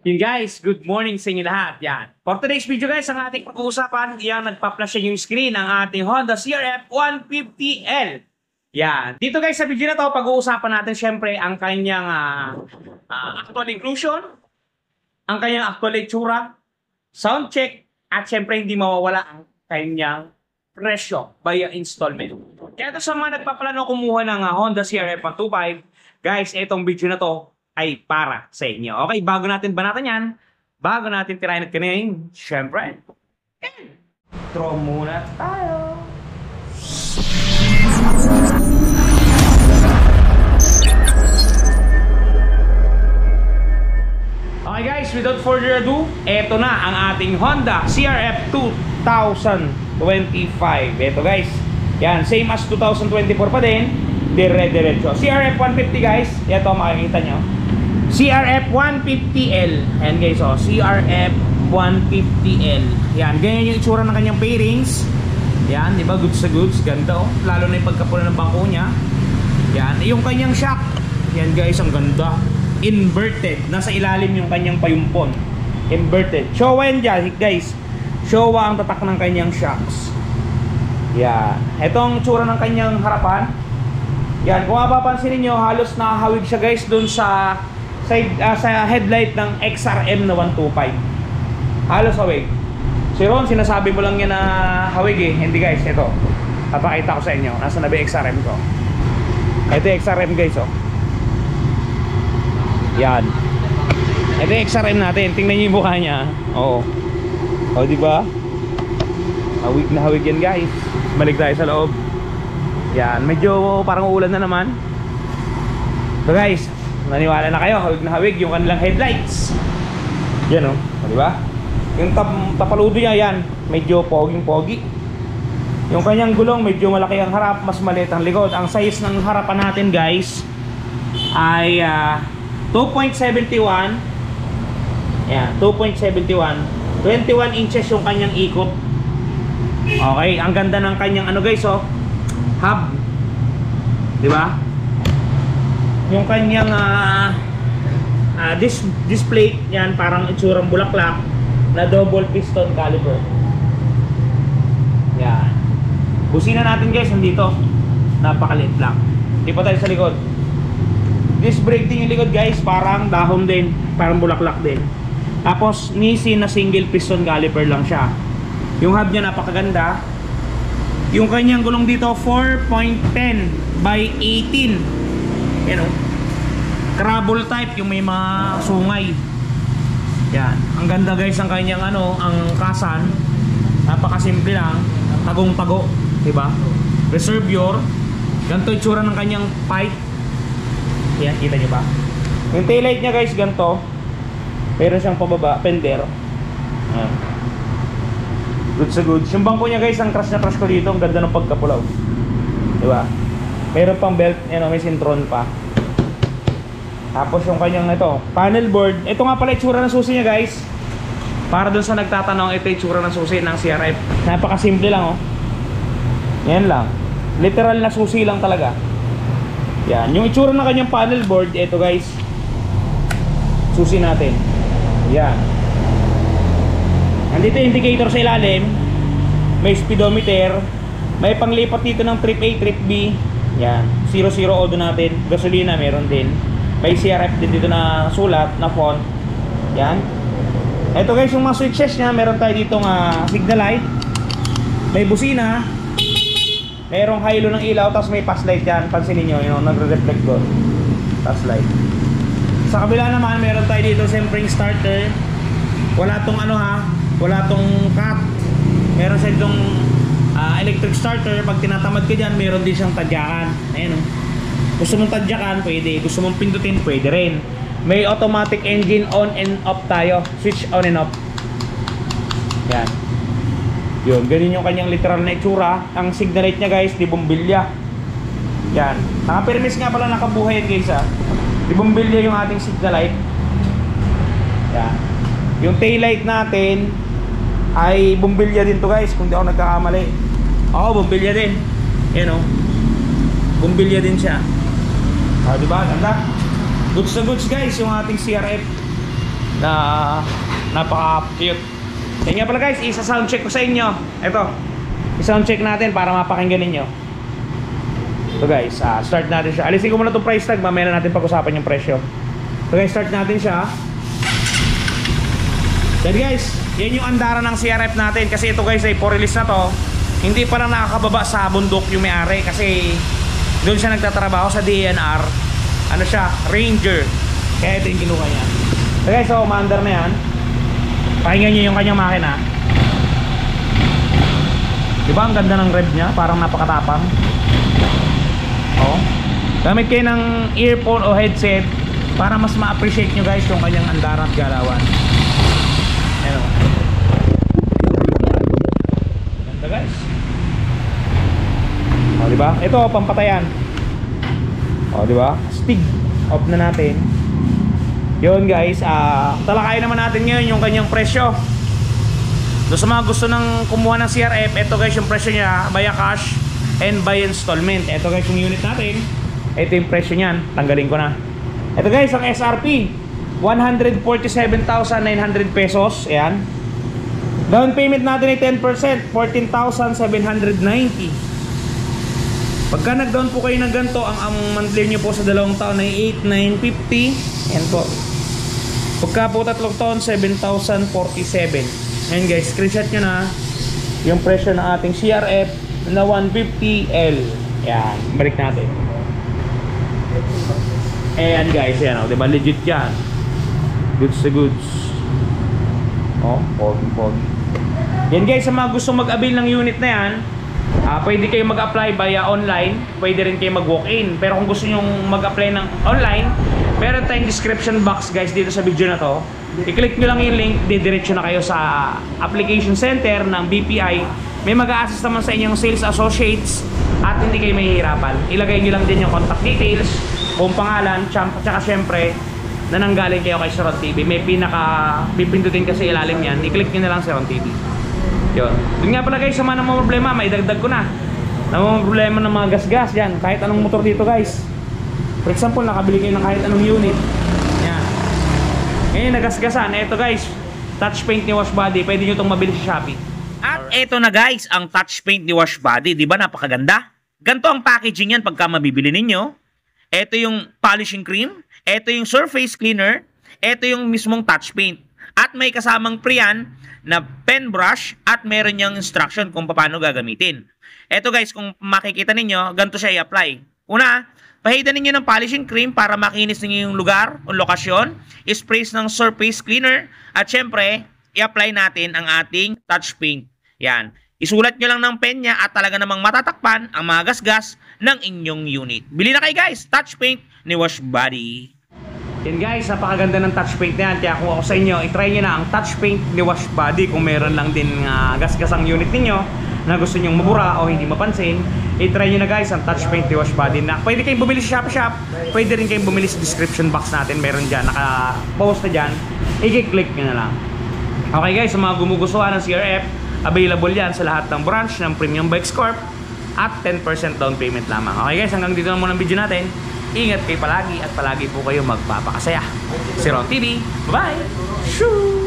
Yun guys, good morning sa inyo lahat. Yan. For today's video guys, ang ating pag-uusapan, yan, nagpa-flash yung screen ng ating Honda CRF 150L. Yan. Dito guys, sa video na to, pag-uusapan natin syempre ang kanyang actual inclusion, ang kanyang actual itsura, sound check, at syempre hindi mawawala ang kanyang presyo via installment. Kaya ito sa mga nagpaplano kumuha ng Honda CRF 125, guys, itong video na to ay para sa inyo. Okay, bago natin banatan yan, bago natin tirahin at kanayin, syempre, intro muna tayo. Okay guys, without further ado, eto na ang ating Honda CRF 2025. Eto guys, yan, same as 2024 pa din, dire-diretso. CRF 150 guys, eto makikita nyo. CRF 150L. Ayan guys, oh, CRF 150L. Yan, ganyan yung itsura ng kanyang pairings. Yan, di ba? Goods sa goods. Ganda, oh. Lalo na yung pagkapula ng bangko niya. Yan, yung kanyang shock. Yan guys, ang ganda. Inverted. Nasa ilalim yung kanyang payumpon. Inverted. Showa yan dyan, guys. Showa ang tatak ng kanyang shocks. Yan. Itong itsura ng kanyang harapan. Yan, kung mapapansin niyo, halos nakahawig siya guys dun sa sa headlight ng XRM na 125. Halos hawig. Si Ron, sinasabi mo lang yan na hawig eh. Hindi guys, ito. Papakita ko sa inyo. Nasa nabi XRM ko. Ito yung XRM guys, oh. Yan. Ito yung XRM natin. Tingnan niyo yung mukha niya. Oo. O, diba? Hawig na hawig yan guys. Balik tayo sa loob. Yan. Medyo parang uulan na naman. So guys, naniwala na kayo, hawig na hawig yung kanilang headlights. Yan, oh, diba? Yung tapaludo niya, yan, medyo poging-pogi. Yung kanyang gulong, medyo malaki ang harap, mas maliit ang likod. Ang size ng harapan natin, guys, ay 2.71. Yan, 2.71. 21 inches yung kanyang ikot. Okay, ang ganda ng kanyang ano guys, oh, hub. Diba? Yung kanyang display, yan parang itsurang bulaklak na double piston caliper. Yan. Busina natin guys, nandito. Napakaliit lang. Hindi pa tayo sa likod. Disc brake din yung likod guys, parang dahon din, parang bulaklak din. Tapos Nissin na single piston caliper lang siya. Yung hub niya napakaganda. Yung kanyang gulong dito 4.10 by 18. Yan, oh. Crabble type, yung may mga sungay. Yan. Ang ganda guys ang kanyang ano, ang kasan. Napakasimple lang. Tagong-tago, diba? Reserve your. Ganito yung tsura ng kanyang pipe. Yan, kita nyo ba? Yung taillight niya guys, ganito. Meron siyang pababa, fender. Yan. Good sa good. Yung bangko niya guys, ang crash na crash ko dito. Ang ganda ng pagkapulaw. Diba? Meron pang belt, yan, may sintron pa. Tapos yung kanyang ito, panel board. Ito nga pala itsura ng susi niya guys. Para dun sa nagtatanong, ito itsura ng susi ng CRF. Napakasimple lang, oh. Yan lang. Literal na susi lang talaga. Yan. Yung itsura ng kanyang panel board, ito guys. Susi natin. Yan. Nandito yung indicator sa ilalim. May speedometer. May panglipat dito ng trip A, trip B. Yan. 00 odo natin. Gasolina meron din. May CRF din dito na sulat, na font. Yan. Ito guys, yung mga switches niya, meron tayo dito nga signal light. May busina. Merong hilo ng ilaw, tapos may pass light yan. Pansinin nyo, yun, nagre-reflect doon. Pass light. Sa kabila naman, meron tayo dito sempring starter. Wala tong ano ha, wala tong cut. Meron siya itong electric starter. Pag tinatamad ka dyan, meron din siyang tadyakan. Ayan, oh. Gusto mong tadyakan, pwede. Gusto mong pindutin, pwede rin. May automatic engine on and off tayo. Switch on and off. Yan. Yun, ganun yung kanyang literal na itsura. Ang signal light niya guys, di bumbilya. Yan. Nakapermis nga pala nakabuhay yan guys, ha. Di bumbilya yung ating signal light. Yan. Yung tail light natin ay bumbilya din to guys, kung di ako nagkakamali. Oo, bumbilya din. Yan, oh. Bumbilya din siya. Diba? Ganda. Goods na goods guys yung ating CRF na napaka-cute. Yan nga pala guys, isa-sound check ko sa inyo. Ito, i-sound check natin para mapakinggan ninyo. Ito guys, start natin siya. Alisin ko muna itong price tag, mamaya na natin pag-usapan yung presyo. Ito guys, start natin siya. Yan guys, yan yung andara ng CRF natin. Kasi ito guys ay for release na to. Hindi pa lang nakakababa sa bundok yung may-ari. Kasi doon siya nagtatrabaho sa DNR. Ano siya, Ranger. Kaya ito yung kinuha niya. So guys, so umaandar na yan. Pakinggan niyo yung kanyang makina. Diba ang ganda ng rev niya? Parang napakatapang. Oh. Gamit kayo ng earphone o headset para mas ma-appreciate nyo guys yung kanyang andara at galawan. Ayan o. Ganda guys. O diba? Ito pampatayan. O diba? Stig. Off na natin. Yun guys, talakayin naman natin ngayon yung kanyang presyo. Doon sa mga gusto ng kumuha ng CRF, ito guys yung presyo niya, via cash and by installment. Ito guys yung unit natin. Ito yung presyo niyan, tanggalin ko na. Ito guys, ang SRP 147,900 pesos. Ayan. Down payment natin ay 10%, 14,790. Pagka nag-down po kayo ng ganito, ang monthly nyo po sa 2 taon ay 8,950. Ayan po. Pagka po 3 taon, 7,047. Ayan guys, screenshot nyo na yung presyo ng ating CRF na 150L. Ayan, balik natin. Ayan guys, ayan o, diba legit yan. Goods to goods. Oh, pogi. Yan guys, sa mga gusto mag-avail ng unit na yan, pwede kayo mag-apply via online, pwede rin kayo mag-walk-in. Pero kung gusto nyo mag-apply ng online, meron tayong description box guys dito sa video na to. I-click nyo lang yung link, didiretso na kayo sa application center ng BPI. May mag-a-assist naman sa inyong sales associates at hindi kayo mahihirapan. Ilagay nyo lang din yung contact details, buong pangalan, tsaka syempre na nanggaling kayo kay Siron TV. May pipindutin kasi ilalim yan. I-click nyo na lang Siron TV. Yun. Yun nga pala guys, sa mga namang problema, may dagdag ko na. Namang problema ng mga gas-gas yan. Kahit anong motor dito guys. For example, nakabili kayo ng kahit anong unit. Yan. Ngayon, nagasgasan. Ito guys, touch paint ni Washbody. Pwede nyo itong mabili sa Shopee. At ito na guys, ang touch paint ni Washbody. Diba napakaganda? Ganito ang packaging yan pagka mabibili ninyo. Ito yung polishing cream. Ito yung surface cleaner. Ito yung mismong touch paint. At may kasamang pre-yan na pen brush at meron niyang instruction kung paano gagamitin. Ito guys, kung makikita ninyo, ganito siya i-apply. Una, pahidan ninyo ng polishing cream para makinis ninyo yung lugar o lokasyon. Sprays ng surface cleaner. At syempre, i-apply natin ang ating touch paint. Yan. Isulat nyo lang ng pen niya at talaga namang matatakpan ang mga gasgas ng inyong unit. Bili na kayo guys, touch paint ni Washbody. Yan guys, napakaganda ng touch paint na yan. Kaya kung ako sa inyo, itry nyo na ang touch paint ni Washbody. Kung meron lang din gasgas ang unit ninyo na gusto nyong mabura o hindi mapansin, itry nyo na guys ang touch paint ni Washbody. Na pwede kayong bumili sa Shopee Shop, pwede rin kayong bumili sa description box natin. Meron dyan, naka-post na dyan. I-click nyo na lang. Okay guys, sa mga gumugustuhan ng CRF, available yan sa lahat ng branch ng Premium Bikes Corp at 10% down payment lamang. Okay guys, hanggang dito na muna ang video natin. Ingat kayo palagi at palagi po kayo magpapakasaya. Siron TV, bye-bye! Shoo!